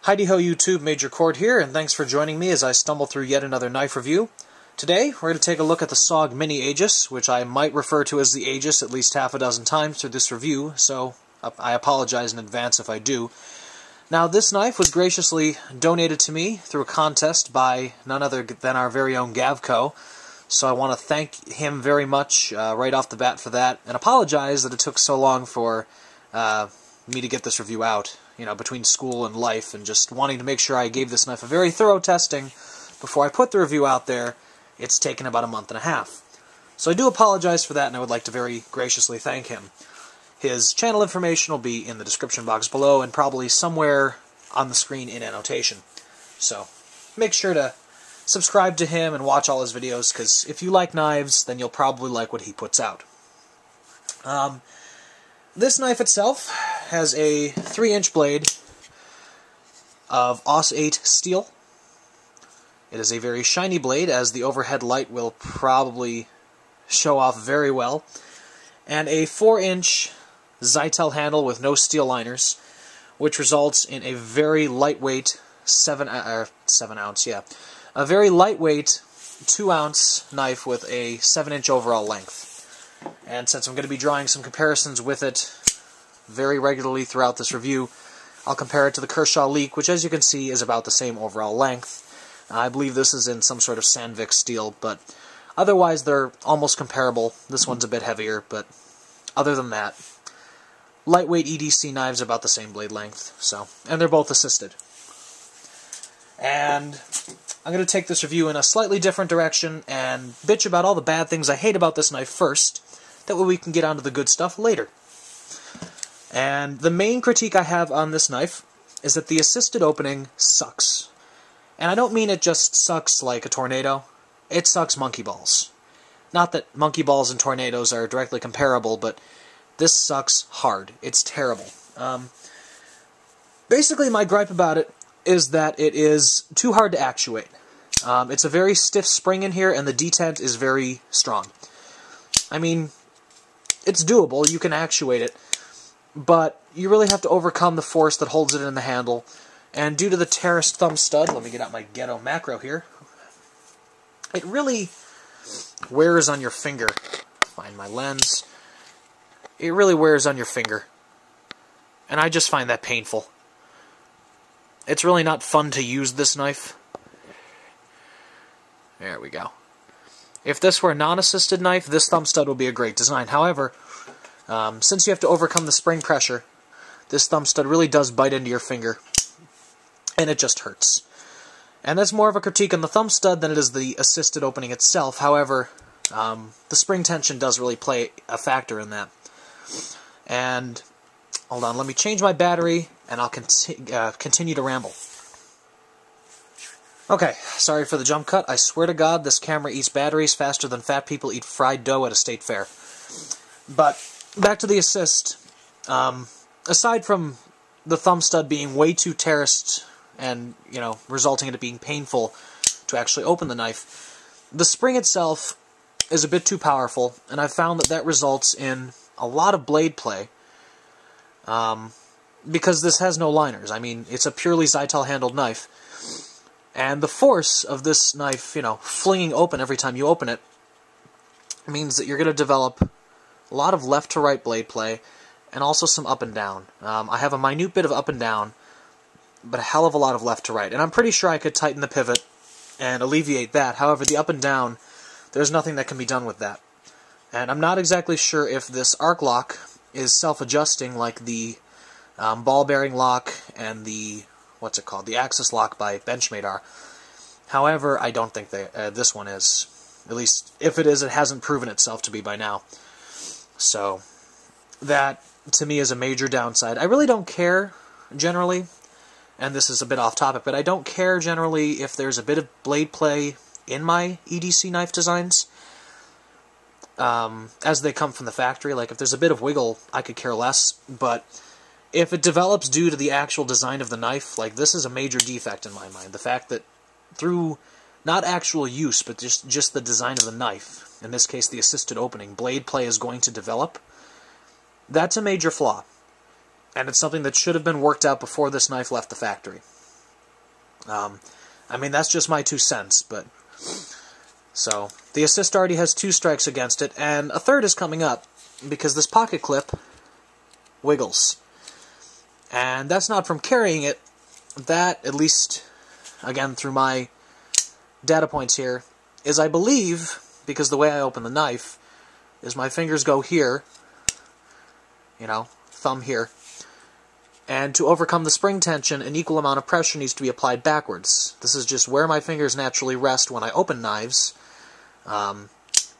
Heidi-ho YouTube, Major Cord here, and thanks for joining me as I stumble through yet another knife review. Today, we're going to take a look at the Sog Mini-Aegis, which I might refer to as the Aegis at least half a dozen times through this review, so I apologize in advance if I do. Now, this knife was graciously donated to me through a contest by none other than our very own Gavco, so I want to thank him very much right off the bat for that, and apologize that it took so long for me to get this review out, you know, between school and life, and just wanting to make sure I gave this knife a very thorough testing before I put the review out there. It's taken about a month and a half. So I do apologize for that, and I would like to very graciously thank him. His channel information will be in the description box below, and probably somewhere on the screen in annotation. So make sure to subscribe to him and watch all his videos, because if you like knives, then you'll probably like what he puts out. This knife itself has a 3-inch blade of Aus 8 steel. It is a very shiny blade, as the overhead light will probably show off very well, and a 4-inch Zytel handle with no steel liners, which results in a very lightweight 7-ounce, a very lightweight 2-ounce knife with a 7-inch overall length. And since I'm going to be drawing some comparisons with it very regularly throughout this review, I'll compare it to the Kershaw Leek, which, as you can see, is about the same overall length. I believe this is in some sort of Sandvik steel, but otherwise they're almost comparable. This one's a bit heavier, but other than that, lightweight EDC knives about the same blade length, and they're both assisted. And I'm going to take this review in a slightly different direction and bitch about all the bad things I hate about this knife first. That way we can get onto the good stuff later. And the main critique I have on this knife is that the assisted opening sucks. And I don't mean it just sucks like a tornado. It sucks monkey balls. Not that monkey balls and tornadoes are directly comparable, but this sucks hard. It's terrible. Basically, my gripe about it is that it is too hard to actuate. It's a very stiff spring in here, and the detent is very strong. I mean, it's doable, you can actuate it, but you really have to overcome the force that holds it in the handle, and due to the terraced thumb stud, let me get out my ghetto macro here, it really wears on your finger. Find my lens. It really wears on your finger, and I just find that painful. It's really not fun to use this knife. There we go. If this were a non-assisted knife, this thumb stud would be a great design. However, since you have to overcome the spring pressure, this thumb stud really does bite into your finger, and it just hurts. And that's more of a critique on the thumb stud than it is the assisted opening itself. However, the spring tension does really play a factor in that. And hold on, let me change my battery, and I'll continue to ramble. Okay, sorry for the jump cut. I swear to God, this camera eats batteries faster than fat people eat fried dough at a state fair. But back to the assist. Aside from the thumb stud being way too terraced and, you know, resulting in it being painful to actually open the knife, the spring itself is a bit too powerful, and I've found that that results in a lot of blade play. Because this has no liners. I mean, it's a purely Zytel-handled knife. And the force of this knife, you know, flinging open every time you open it, means that you're going to develop a lot of left-to-right blade play, and also some up and down. I have a minute bit of up and down, but a hell of a lot of left to right. And I'm pretty sure I could tighten the pivot and alleviate that. However, the up and down, there's nothing that can be done with that. And I'm not exactly sure if this arc lock is self-adjusting like the ball bearing lock and the, what's it called, the axis lock by Benchmade are. However, I don't think this one is. At least, if it is, it hasn't proven itself to be by now. So, that, to me, is a major downside. I really don't care, generally, and this is a bit off topic, but I don't care, generally, if there's a bit of blade play in my EDC knife designs, as they come from the factory. Like, if there's a bit of wiggle, I could care less, but if it develops due to the actual design of the knife, like, this is a major defect in my mind. The fact that through not actual use, but just the design of the knife, in this case the assisted opening, blade play is going to develop, that's a major flaw. And it's something that should have been worked out before this knife left the factory. I mean, that's just my 2 cents, but... So, the assist already has 2 strikes against it, and a third is coming up, because this pocket clip wiggles. And that's not from carrying it. That, at least, again, through my data points here, is I believe, because the way I open the knife, is my fingers go here, you know, thumb here, and to overcome the spring tension, an equal amount of pressure needs to be applied backwards. This is just where my fingers naturally rest when I open knives,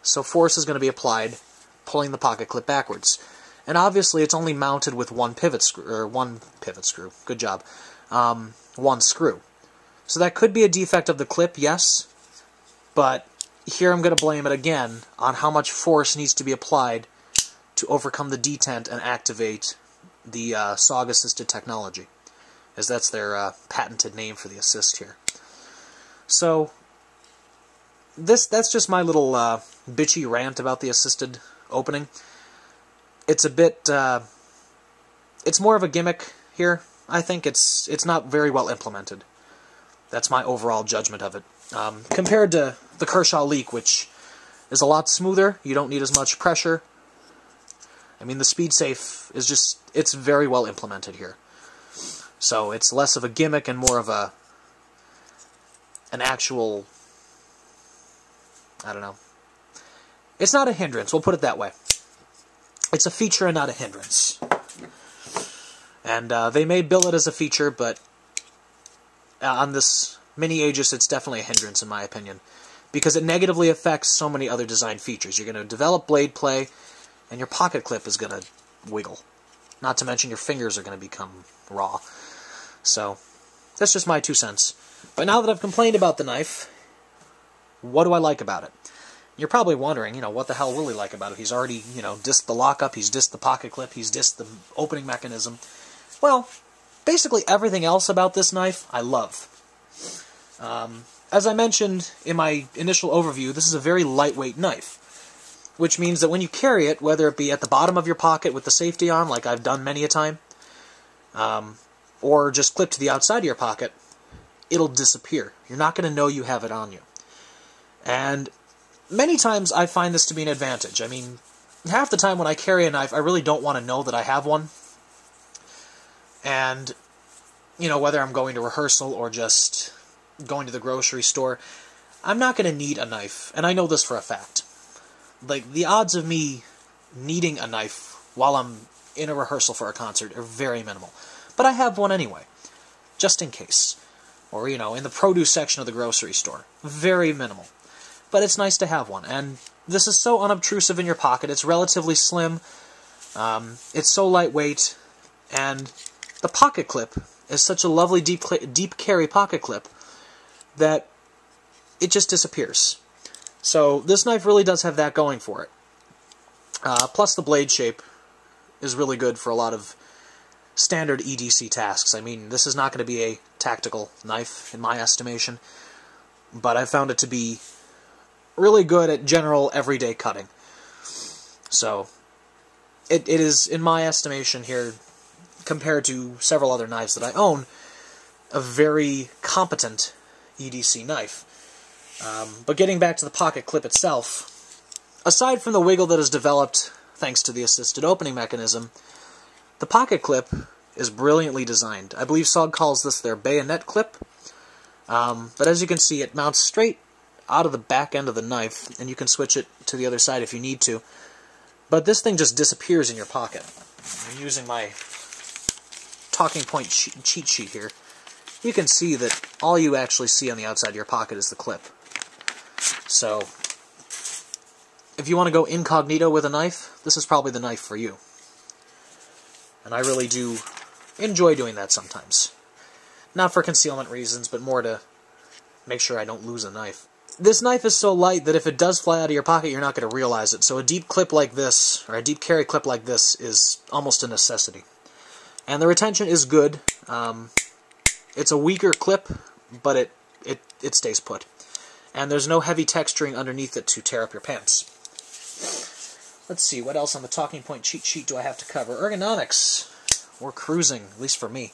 so force is going to be applied, pulling the pocket clip backwards. And obviously it's only mounted with one pivot screw, good job, one screw. So that could be a defect of the clip, yes, but here I'm going to blame it again on how much force needs to be applied to overcome the detent and activate the Sog-assisted technology, as that's their patented name for the assist here. So that's just my little bitchy rant about the assisted opening. It's a bit, it's more of a gimmick here. I think it's not very well implemented. That's my overall judgment of it. Compared to the Kershaw Leak, which is a lot smoother, you don't need as much pressure. I mean, the speed safe is just, it's very well implemented here. So it's less of a gimmick and more of an actual, I don't know. It's not a hindrance, we'll put it that way. It's a feature and not a hindrance. And they may bill it as a feature, but on this Mini-Aegis, it's definitely a hindrance in my opinion, because it negatively affects so many other design features. You're going to develop blade play, and your pocket clip is going to wiggle. Not to mention your fingers are going to become raw. So, that's just my 2 cents. But now that I've complained about the knife, what do I like about it? You're probably wondering, you know, what the hell will he like about it? He's already, you know, dissed the lockup, he's dissed the pocket clip, he's dissed the opening mechanism. Well, basically everything else about this knife, I love. As I mentioned in my initial overview, this is a very lightweight knife, which means that when you carry it, whether it be at the bottom of your pocket with the safety on, like I've done many a time, or just clipped to the outside of your pocket, it'll disappear. You're not going to know you have it on you. And many times I find this to be an advantage. I mean, half the time when I carry a knife, I really don't want to know that I have one. And, you know, whether I'm going to rehearsal or just going to the grocery store, I'm not going to need a knife, and I know this for a fact. Like, the odds of me needing a knife while I'm in a rehearsal for a concert are very minimal. But I have one anyway, just in case. Or, you know, in the produce section of the grocery store. Very minimal. But it's nice to have one, and this is so unobtrusive in your pocket. It's relatively slim, it's so lightweight, and the pocket clip is such a lovely deep carry pocket clip that it just disappears. So this knife really does have that going for it. Plus the blade shape is really good for a lot of standard EDC tasks. I mean, this is not going to be a tactical knife, in my estimation, but I found it to be really good at general everyday cutting. So it is, in my estimation here, compared to several other knives that I own, a very competent EDC knife. But getting back to the pocket clip itself, aside from the wiggle that is developed thanks to the assisted opening mechanism, the pocket clip is brilliantly designed. I believe Sog calls this their bayonet clip, but as you can see, it mounts straight out of the back end of the knife, and you can switch it to the other side if you need to. But this thing just disappears in your pocket. I'm using my talking point cheat sheet here. You can see that all you actually see on the outside of your pocket is the clip. So, if you want to go incognito with a knife, this is probably the knife for you. And I really do enjoy doing that sometimes. Not for concealment reasons, but more to make sure I don't lose a knife. This knife is so light that if it does fly out of your pocket, you're not going to realize it. So a deep clip like this, or a deep carry clip like this, is almost a necessity. And the retention is good. It's a weaker clip, but it stays put. And there's no heavy texturing underneath it to tear up your pants. Let's see, what else on the talking point cheat sheet do I have to cover? Ergonomics. We're cruising, at least for me.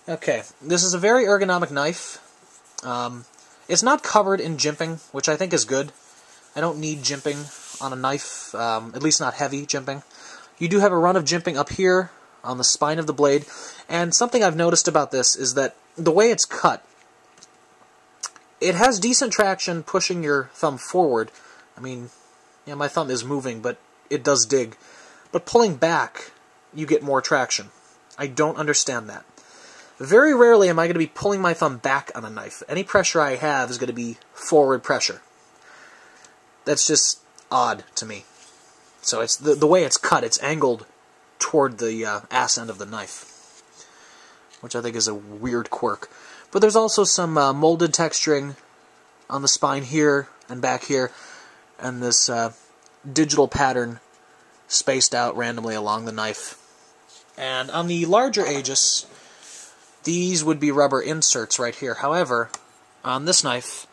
Okay, this is a very ergonomic knife. It's not covered in jimping, which I think is good. I don't need jimping on a knife, at least not heavy jimping. You do have a run of jimping up here on the spine of the blade, and something I've noticed about this is that the way it's cut, it has decent traction pushing your thumb forward. I mean, yeah, my thumb is moving, but it does dig. But pulling back, you get more traction. I don't understand that. Very rarely am I going to be pulling my thumb back on a knife. Any pressure I have is going to be forward pressure. That's just odd to me. So it's the way it's cut, it's angled toward the ass end of the knife, which I think is a weird quirk. But there's also some molded texturing on the spine here and back here, and this digital pattern spaced out randomly along the knife. And on the larger Aegis, these would be rubber inserts right here. However, on this knife,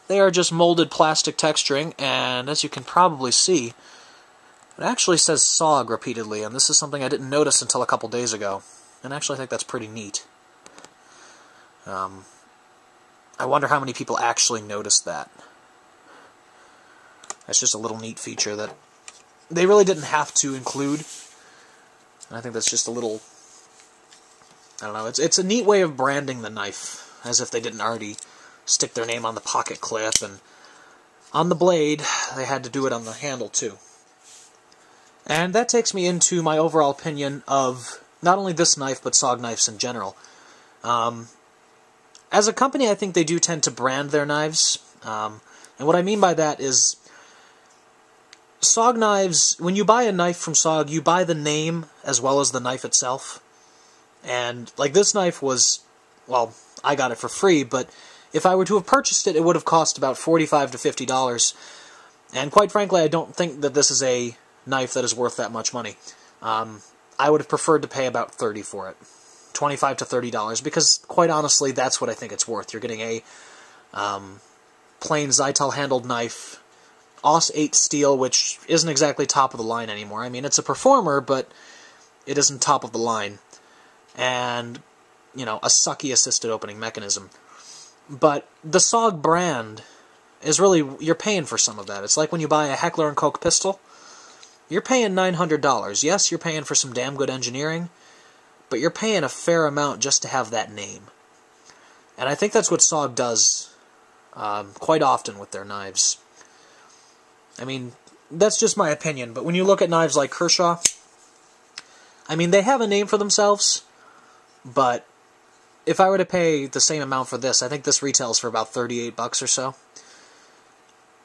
they are just molded plastic texturing, and as you can probably see, it actually says Sog repeatedly, and this is something I didn't notice until a couple days ago. And actually I think that's pretty neat. I wonder how many people actually noticed that. That's just a little neat feature that they really didn't have to include. And I think that's just a little... I don't know, it's a neat way of branding the knife, as if they didn't already stick their name on the pocket clip, and on the blade, they had to do it on the handle too. And that takes me into my overall opinion of not only this knife, but Sog knives in general. As a company, I think they do tend to brand their knives, and what I mean by that is, Sog knives, when you buy a knife from Sog, you buy the name as well as the knife itself. And, like, this knife was, well, I got it for free, but if I were to have purchased it, it would have cost about $45 to $50. And quite frankly, I don't think that this is a knife that is worth that much money. I would have preferred to pay about $30 for it. $25 to $30, because, quite honestly, that's what I think it's worth. You're getting a plain Zytel-handled knife, AUS 8 steel, which isn't exactly top of the line anymore. I mean, it's a performer, but it isn't top of the line. And, you know, a sucky assisted opening mechanism. But the Sog brand is really, you're paying for some of that. It's like when you buy a Heckler & Koch pistol. You're paying $900. Yes, you're paying for some damn good engineering, but you're paying a fair amount just to have that name. And I think that's what Sog does quite often with their knives. I mean, that's just my opinion, but when you look at knives like Kershaw, I mean, they have a name for themselves, but if I were to pay the same amount for this, I think this retails for about $38 or so.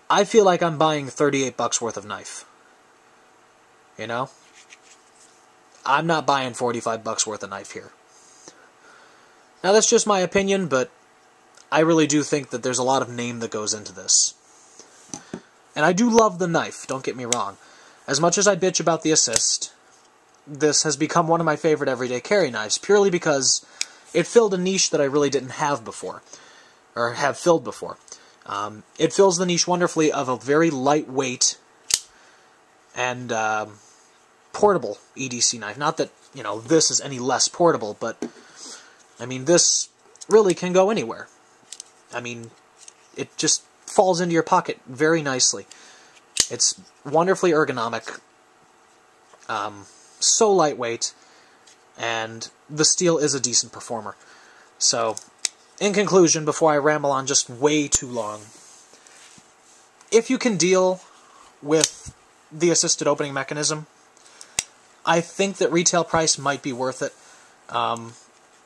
I feel like I'm buying $38 worth of knife. You know? I'm not buying $45 worth of knife here. Now, that's just my opinion, but I really do think that there's a lot of name that goes into this. And I do love the knife, don't get me wrong. As much as I bitch about the assist, this has become one of my favorite everyday carry knives, purely because it filled a niche that I really didn't have before, or have filled before. It fills the niche wonderfully of a very lightweight and portable EDC knife. Not that, you know, this is any less portable, but, I mean, this really can go anywhere. I mean, it just falls into your pocket very nicely. It's wonderfully ergonomic, so lightweight, and the steel is a decent performer. So, in conclusion, before I ramble on just way too long, if you can deal with the assisted opening mechanism, I think that retail price might be worth it.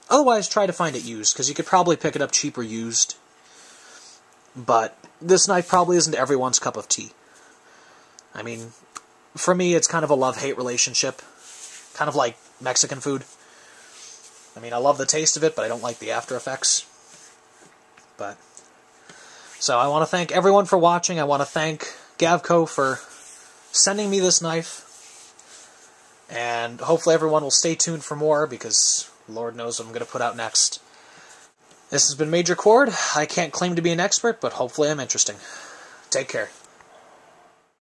Otherwise, try to find it used, because you could probably pick it up cheaper used. But this knife probably isn't everyone's cup of tea. I mean, for me, it's kind of a love-hate relationship. Kind of like Mexican food. I mean, I love the taste of it, but I don't like the after effects. So I want to thank everyone for watching. I want to thank Gavco for sending me this knife. And hopefully everyone will stay tuned for more, because Lord knows what I'm going to put out next. This has been Major Cord. I can't claim to be an expert, but hopefully I'm interesting. Take care.